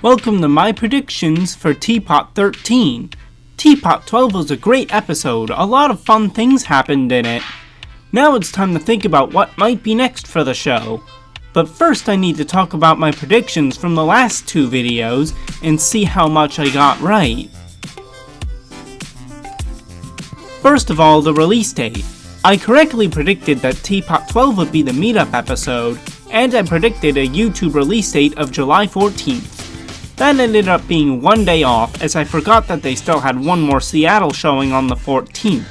Welcome to my predictions for TPOT 13. TPOT 12 was a great episode, a lot of fun things happened in it. Now it's time to think about what might be next for the show. But first I need to talk about my predictions from the last two videos and see how much I got right. First of all, the release date. I correctly predicted that TPOT 12 would be the meetup episode, and I predicted a YouTube release date of July 14th. That ended up being one day off, as I forgot that they still had one more Seattle showing on the 14th.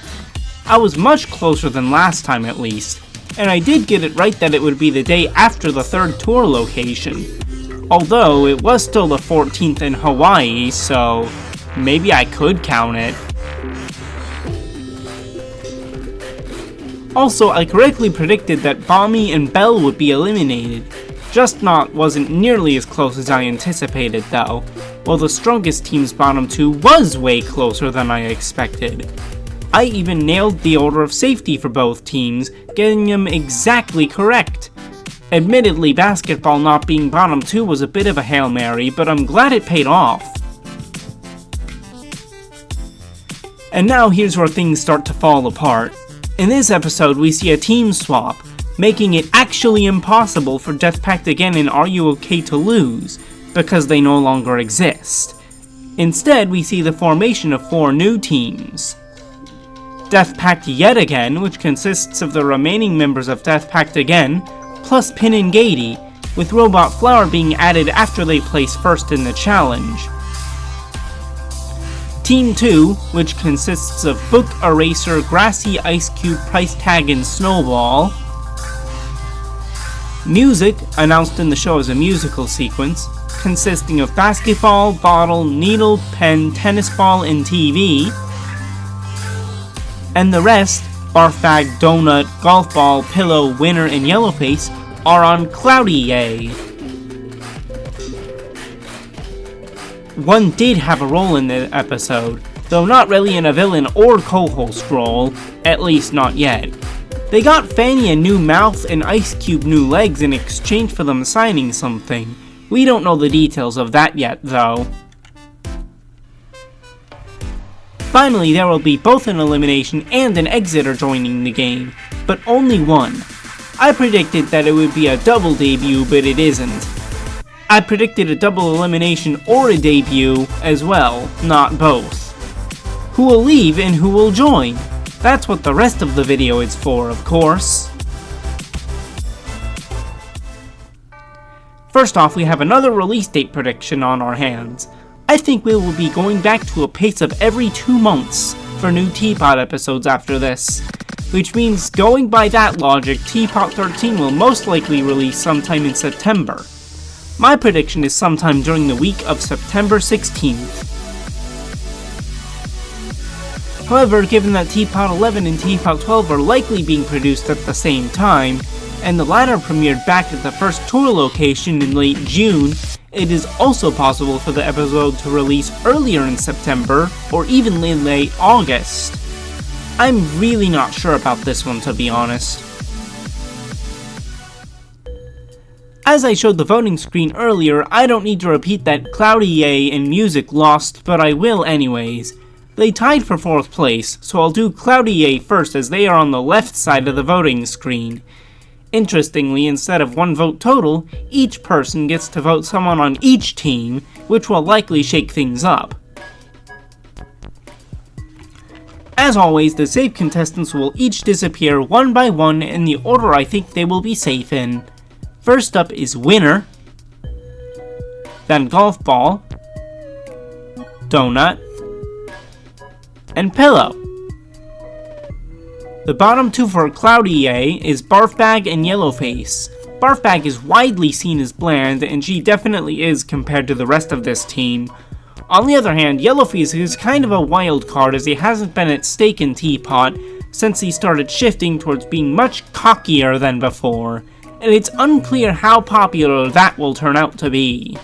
I was much closer than last time at least, and I did get it right that it would be the day after the third tour location. Although, it was still the 14th in Hawaii, so maybe I could count it. Also, I correctly predicted that Bommy and Bell would be eliminated. Wasn't nearly as close as I anticipated though, while the strongest team's bottom two was way closer than I expected. I even nailed the order of safety for both teams, getting them exactly correct. Admittedly, basketball not being bottom two was a bit of a Hail Mary, but I'm glad it paid off. And now here's where things start to fall apart. In this episode we see a team swap, making it actually impossible for Death Pact again and Are You OK to lose, because they no longer exist. Instead, we see the formation of 4 new teams. Death Pact yet again, which consists of the remaining members of Death Pact again, plus Pin and Gady, with Robot Flower being added after they place first in the challenge. Team 2, which consists of Book, Eraser, Grassy, Ice Cube, Price Tag, and Snowball. Music, announced in the show as a musical sequence, consisting of basketball, bottle, needle, pen, tennis ball, and TV. And the rest, barf bag, donut, golf ball, pillow, winner, and yellowface, are on CloudYay. One did have a role in the episode, though not really in a villain or co-host role, at least not yet. They got Fanny a new mouth and Ice Cube new legs in exchange for them signing something. We don't know the details of that yet, though. Finally, there will be both an elimination and an EXITor joining the game, but only one. I predicted that it would be a double debut, but it isn't. I predicted a double elimination or a debut as well, not both. Who will leave and who will join? That's what the rest of the video is for, of course. First off, we have another release date prediction on our hands. I think we will be going back to a pace of every 2 months for new TPOT episodes after this, which means going by that logic, TPOT 13 will most likely release sometime in September. My prediction is sometime during the week of September 16th. However, given that TPOT 11 and TPOT 12 are likely being produced at the same time, and the latter premiered back at the first tour location in late June, it is also possible for the episode to release earlier in September, or even in late August. I'm really not sure about this one, to be honest. As I showed the voting screen earlier, I don't need to repeat that CloudYay and Music lost, but I will anyways. They tied for 4th place, so I'll do CloudYay first as they are on the left side of the voting screen. Interestingly, instead of 1 vote total, each person gets to vote someone on each team, which will likely shake things up. As always, the safe contestants will each disappear one by one in the order I think they will be safe in. First up is Winner, then Golf Ball, Donut, and Pillow. The bottom 2 for CloudYay is Barf Bag and Yellowface. Barf Bag is widely seen as bland, and she definitely is compared to the rest of this team. On the other hand, Yellowface is kind of a wild card as he hasn't been at stake in TPOT since he started shifting towards being much cockier than before, and it's unclear how popular that will turn out to be.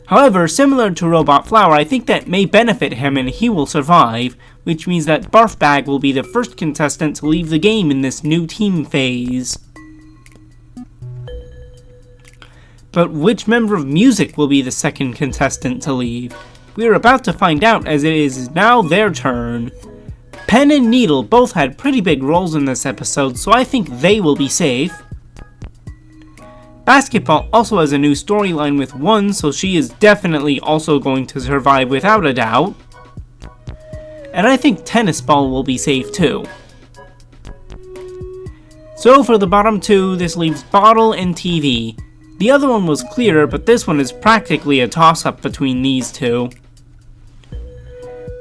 However, similar to Robot Flower, I think that may benefit him and he will survive, which means that Barf Bag will be the first contestant to leave the game in this new team phase. But which member of music will be the second contestant to leave? We are about to find out, as it is now their turn. Pen and Needle both had pretty big roles in this episode, so I think they will be safe. Basketball also has a new storyline with One, so she is definitely also going to survive without a doubt. And I think Tennis Ball will be safe too. So for the bottom two, this leaves Bottle and TV. The other one was clearer, but this one is practically a toss-up between these two.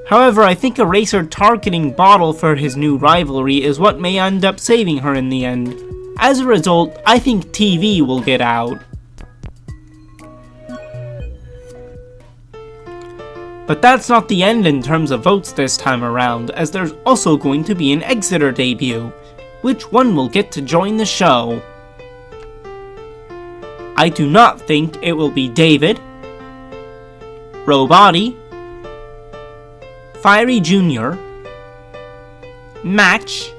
However, I think Eraser targeting Bottle for his new rivalry is what may end up saving her in the end. As a result, I think TV will get out. But that's not the end in terms of votes this time around, as there's also going to be an EXITor debut. Which one will get to join the show? I do not think it will be David, Robody, Fiery Jr., Match,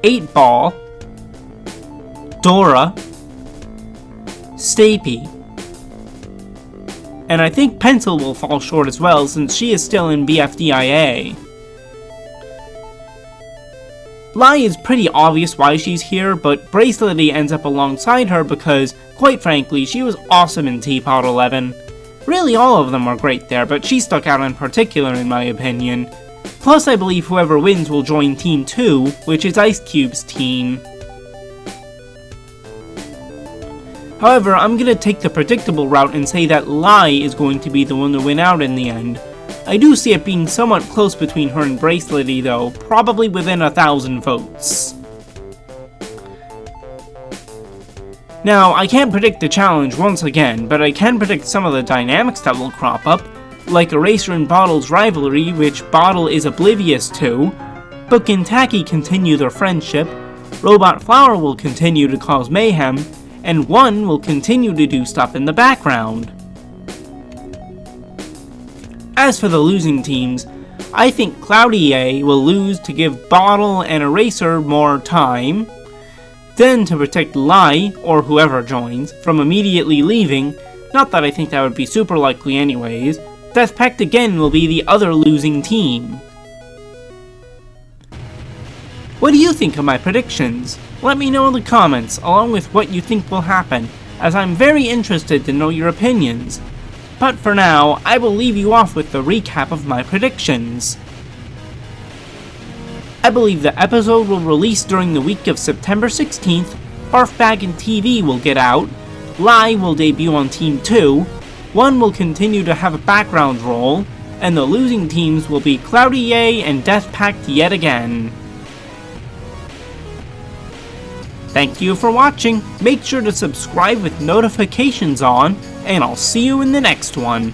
8-Ball, Dora, Stapy, and I think Pencil will fall short as well since she is still in BFDIA. Lai is pretty obvious why she's here, but Bracelety ends up alongside her because, quite frankly, she was awesome in Teapot 11. Really all of them were great there, but she stuck out in particular in my opinion. Plus I believe whoever wins will join Team 2, which is Ice Cube's team. However, I'm gonna take the predictable route and say that Lai is going to be the one to win out in the end. I do see it being somewhat close between her and Bracelety though, probably within 1,000 votes. Now, I can't predict the challenge once again, but I can predict some of the dynamics that will crop up, like Eraser and Bottle's rivalry, which Bottle is oblivious to, Book and Tacky continue their friendship, Robot Flower will continue to cause mayhem, and One will continue to do stuff in the background. As for the losing teams, I think CloudYay will lose to give Bottle and Eraser more time, then to protect Lai, or whoever joins, from immediately leaving, not that I think that would be super likely anyways, Death Pact again will be the other losing team. What do you think of my predictions? Let me know in the comments, along with what you think will happen, as I'm very interested to know your opinions. But for now, I will leave you off with the recap of my predictions. I believe the episode will release during the week of September 16th, Barfbag and TV will get out, Lai will debut on Team 2, One will continue to have a background role, and the losing teams will be CloudYay and Death Pact yet again. Thank you for watching, make sure to subscribe with notifications on, and I'll see you in the next one.